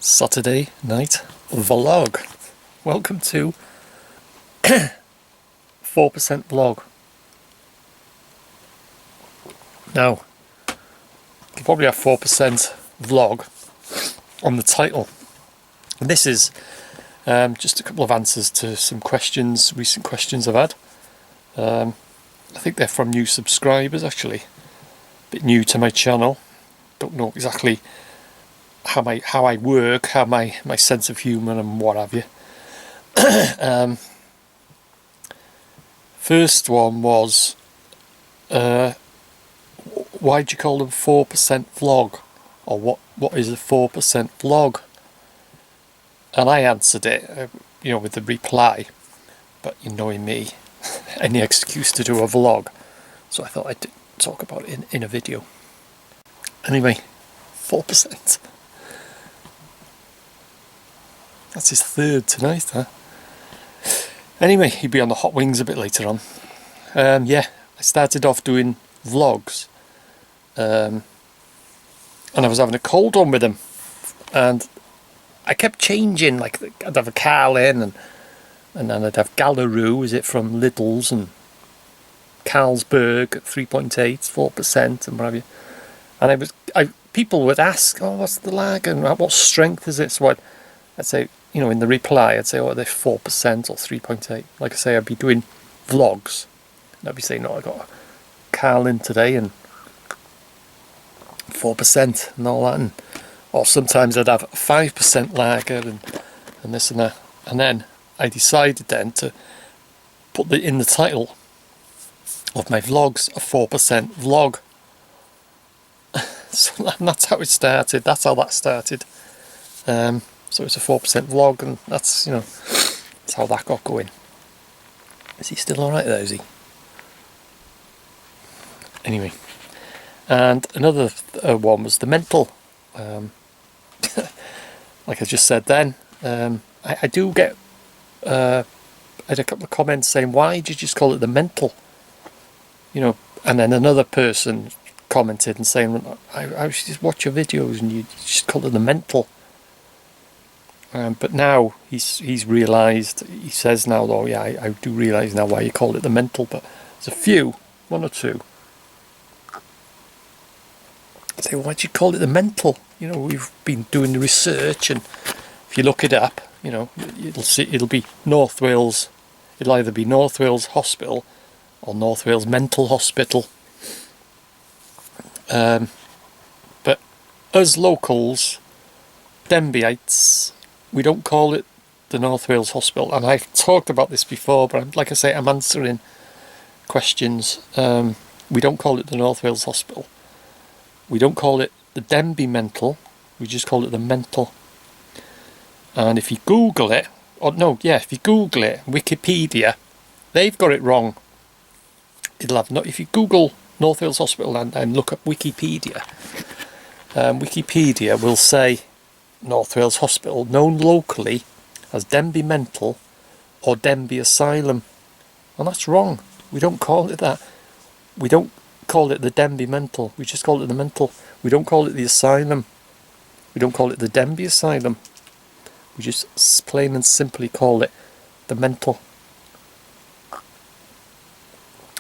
Saturday night vlog. Welcome to 4% vlog. Now, you probably have 4% vlog on the title. And this is just a couple of answers to some questions, recent questions I've had. I think they're from new subscribers actually. A bit new to my channel. Don't know exactly how I work, how my sense of humour and what have you. First one was, why'd you call them 4% vlog? Or what is a 4% vlog? And I answered it, with the reply, but you knowing me, any excuse to do a vlog. So I thought I'd talk about it in a video. Anyway, 4%. That's his third tonight, huh? Anyway, he'll be on the hot wings a bit later on. I started off doing vlogs. And I was having a cold one with him. And I kept changing, like I'd have a Carlin and then I'd have Gallaroo, is it from Lidl's, and Carlsberg at 3.8, 4% and what have you. And people would ask, oh, what's the lag and what strength is it? So I'd say, in the reply, I'd say, oh, they're 4% or 3.8. Like I say, I'd be doing vlogs. And I'd be saying, I got a Carlin today and 4% and all that. Or sometimes I'd have 5% lager and this and that. And then I decided then to put in the title of my vlogs a 4% vlog. So that's how it started. That's how that started. So it's a 4% vlog, and that's how that got going. Is he still alright there, is he? Anyway, and another one was the mental. Like I just said then, I do get I had a couple of comments saying, why did you just call it the mental? And then another person commented and saying, I just watch your videos and you just call it the mental. But now he's realised, he says now, though, yeah, I do realise now why you call it the mental, but there's a few, one or two, say, why'd you call it the mental? We've been doing the research, and if you look it up, you'll see it'll be North Wales, it'll either be North Wales Hospital or North Wales Mental Hospital. But us locals, Denbyites, we don't call it the North Wales Hospital, and I've talked about this before, but like I say, I'm answering questions. We don't call it the North Wales Hospital. We don't call it the Denbigh Mental, we just call it the mental. And if you Google it, if you Google it, Wikipedia, they've got it wrong. If you Google North Wales Hospital and look up Wikipedia, Wikipedia will say North Wales Hospital, known locally as Denbigh Mental or Denbigh Asylum. And that's wrong. We don't call it that. We don't call it the Denbigh Mental. We just call it the mental. We don't call it the asylum. We don't call it the Denbigh Asylum. We just plain and simply call it the mental.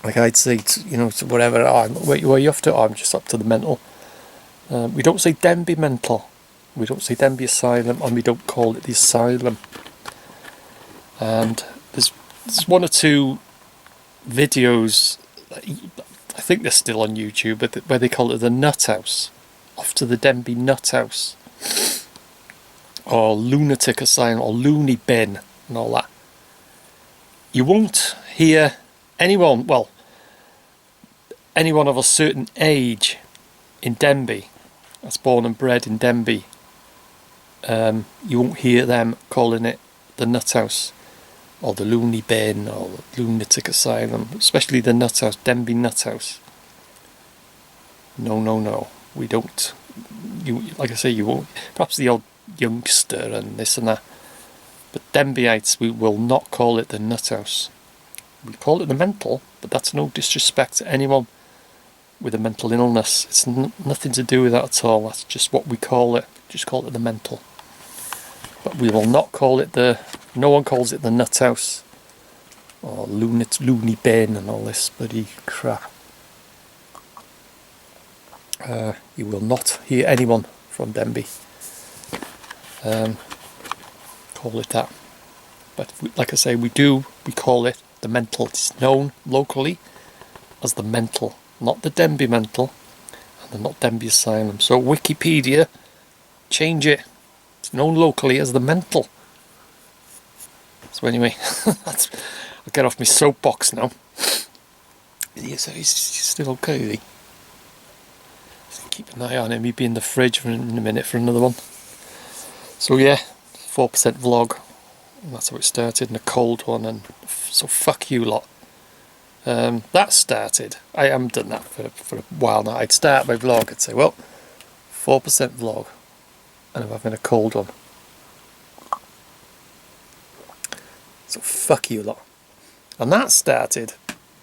Like I'd say, to whatever, where are you off to? Oh, I'm just up to the mental. We don't say Denbigh Mental. We don't say Denbigh Asylum, and we don't call it the asylum. And there's one or two videos, I think they're still on YouTube, but where they call it the Nut House. Off to the Denbigh Nut House. Or Lunatic Asylum, or Loony Bin, and all that. You won't hear anyone of a certain age in Denbigh, that's born and bred in Denbigh, you won't hear them calling it the Nut House or the Loony Bin or the Lunatic Asylum, especially the Nut House, Denbigh Nut House. No, we don't. Like I say, you won't. Perhaps the odd youngster and this and that, but Denbighites, we will not call it the Nut House. We call it the mental, but that's no disrespect to anyone with a mental illness. It's nothing to do with that at all. That's just what we call it. Just call it the mental. But we will not call it no one calls it the Nut House or Looney Bin and all this bloody crap. You will not hear anyone from Denbigh call it that. But like I say, we call it the Mental. It's known locally as the Mental, not the Denbigh Mental, and not Denbigh Asylum. So Wikipedia, change it. It's known locally as the Mental. So anyway, I'll get off my soapbox now. He's still okay, is he? Keep an eye on him. He'll be in the fridge in a minute for another one. So yeah, 4% vlog. And that's how it started, in a cold one. And so fuck you lot. That started. I haven't done that for a while now. I'd start my vlog and say, well, 4% vlog, and I'm having a cold one. So fuck you lot. And that started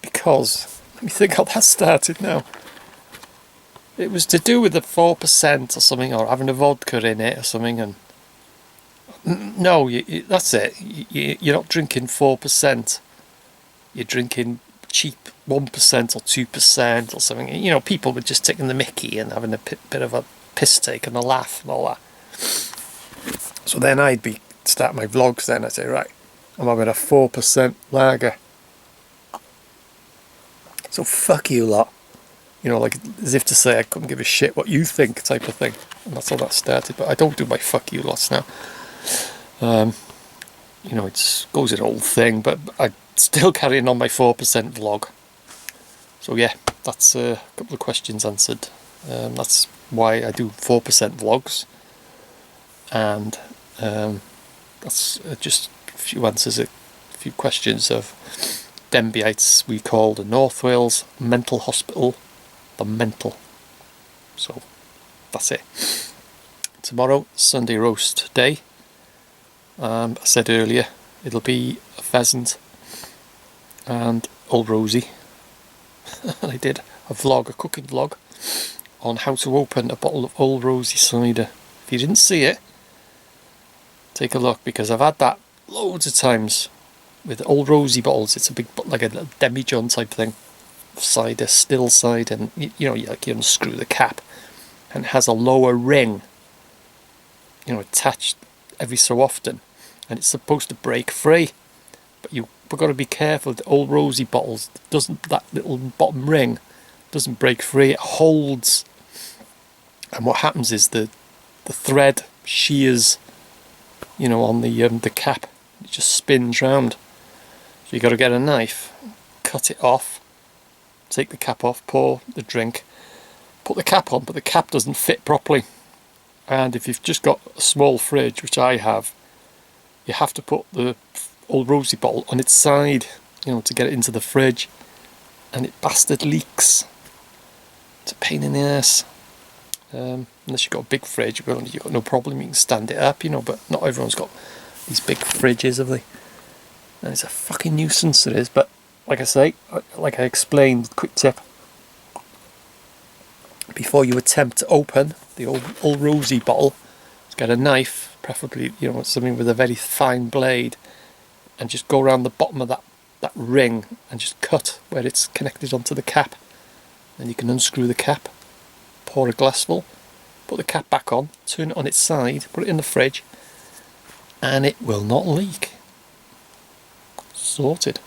because, let me think how that started now. It was to do with the 4% or something, or having a vodka in it or something, and no, that's it. You're not drinking 4%. You're drinking cheap 1% or 2% or something. You know, people were just taking the mickey and having a bit of a piss take and a laugh and all that. So then I'd start my vlogs then. I'd say, right, I'm having a 4% lager. So fuck you lot. You know, like as if to say I couldn't give a shit what you think type of thing. And that's how that started. But I don't do my fuck you lots now. You know, it goes an old thing, but I'm still carrying on my 4% vlog. So yeah, that's a couple of questions answered. That's why I do 4% vlogs. And that's just a few answers, a few questions of Denbighites we call the North Wales Mental Hospital. The Mental. So that's it. Tomorrow, Sunday roast day. I said earlier it'll be a pheasant and Old Rosie. I did a cooking vlog on how to open a bottle of Old Rosie cider. If you didn't see it, take a look, because I've had that loads of times with Old Rosie bottles. It's a big, like a demijohn type thing. Cider, still cider, and you know, you unscrew the cap, and it has a lower ring, you know, attached every so often, and it's supposed to break free. But you've got to be careful. The Old Rosie bottles, that little bottom ring doesn't break free. It holds, and what happens is the thread shears, you know, on the cap. It just spins round. So you got to get a knife, cut it off. Take the cap off, pour the drink, put the cap on, but the cap doesn't fit properly. And if you've just got a small fridge, which I have, you have to put the Old Rosie bottle on its side, you know, to get it into the fridge. And it bastard leaks. It's a pain in the ass. Unless you've got a big fridge, well, you've got no problem, you can stand it up, you know, but not everyone's got these big fridges, have they? And it's a fucking nuisance, it is, but like I say, like I explained, quick tip. Before you attempt to open the Old Rosie bottle, just get a knife, preferably, you know, something with a very fine blade, and just go around the bottom of that ring and just cut where it's connected onto the cap. Then you can unscrew the cap, pour a glassful, put the cap back on, turn it on its side, put it in the fridge, and it will not leak. Sorted.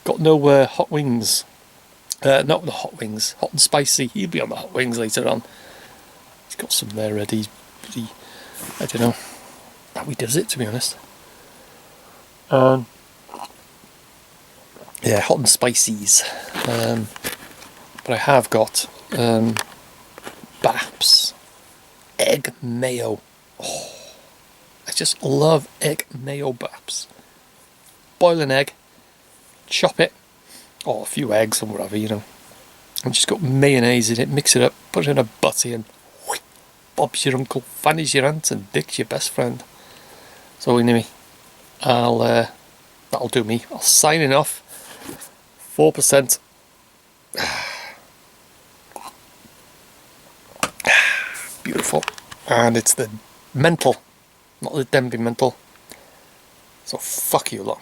Got no hot wings. Not the hot wings. Hot and spicy. He'll be on the hot wings later on. He's got some there ready. I don't know how he does it, to be honest. Yeah, hot and spicies. But I have got Baps egg mayo. Oh, I just love egg mayo Baps. Boil an egg. Chop it, or a few eggs or whatever, you know, and just got mayonnaise in it, mix it up, put it in a butty, and whoosh, Bob's your uncle, Fanny's your aunt, and Dick's your best friend. So anyway, that'll do me. I'll sign it off. 4%. Beautiful. And it's the Mental. Not let them be mental. So fuck you lot.